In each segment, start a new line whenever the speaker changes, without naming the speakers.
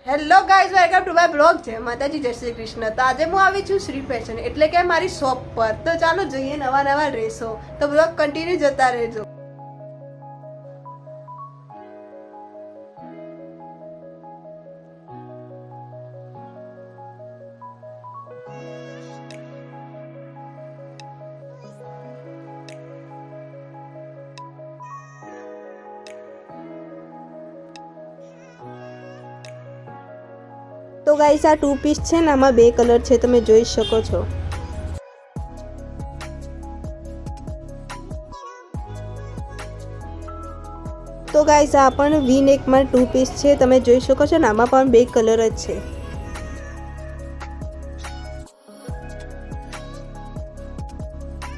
Hello guys, welcome to my blog. જય માતાજી, જય શ્રી કૃષ્ણ. તો આજે હું આવી છું શ્રી ફેશન એટલે કે મારી શોપ પર. તો ચાલો જોઈએ નવા નવા ડ્રેસો. તો બ્લોગ કન્ટિન્યુ જતા રહેજો. તો ગાઈસ, આ 2 પીસ છે ને, આમાં 2 કલર છે, તમે જોઈ શકો છો. તો ગાઈસ, આ પણ વી નેકમાં 2 પીસ છે, તમે જોઈ શકો છો ને, આમાં પણ 2 કલર જ છે.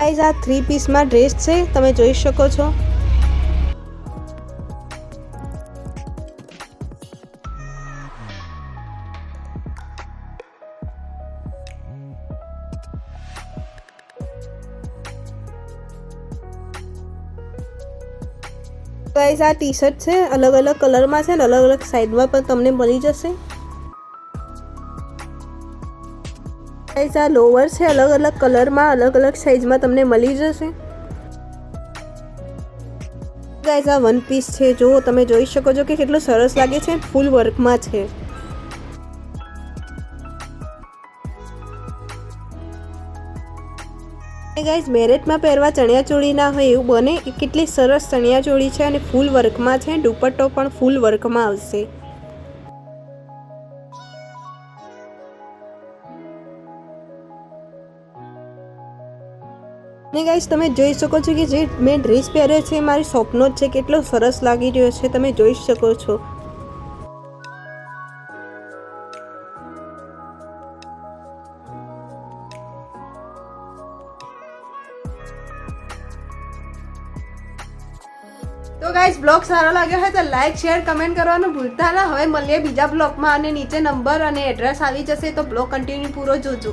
ગાઈસ, આ 3 પીસમાં ડ્રેસ છે, તમે જોઈ શકો છો. ગાઈસ, આ ટી શર્ટ છે, અલગ અલગ કલરમાં છે ને અલગ અલગ સાઈઝમાં પણ તમને મળી જશે. ગાઈસ, આ લોવર છે, અલગ અલગ કલરમાં અલગ અલગ સાઈઝમાં તમને મળી જશે. ગાઈસ, આ 1 પીસ છે, જો તમે જોઈ શકો છો કે કેટલું સરસ લાગે છે, ફૂલ વર્કમાં છે. ગાઈસ, મેરેજમાં પહેરવા ચણિયાચોળી ના હોય એવું બને. કેટલી સરસ ચણિયાચોળી છે અને ફૂલ વર્કમાં છે. દુપટ્ટો પણ ફૂલ વર્કમાં આવશે. ને ગાઈસ, તમે જોઈ શકો છો કે જે મેં ડ્રેસ પહેર્યો છે મારી શોપનો જ છે. કેટલો સરસ લાગી રહ્યો છે, તમે જોઈ શકો છો. તો ગાઈસ, બ્લોગ સારો લાગ્યો હોય તો લાઈક શેર કમેન્ટ કરવાનું ભૂલતા ના. હવે મળીએ બીજા બ્લોગમાં અને નીચે નંબર અને એડ્રેસ આવી જશે, તો બ્લોગ કન્ટિન્યુ પૂરો જોજો.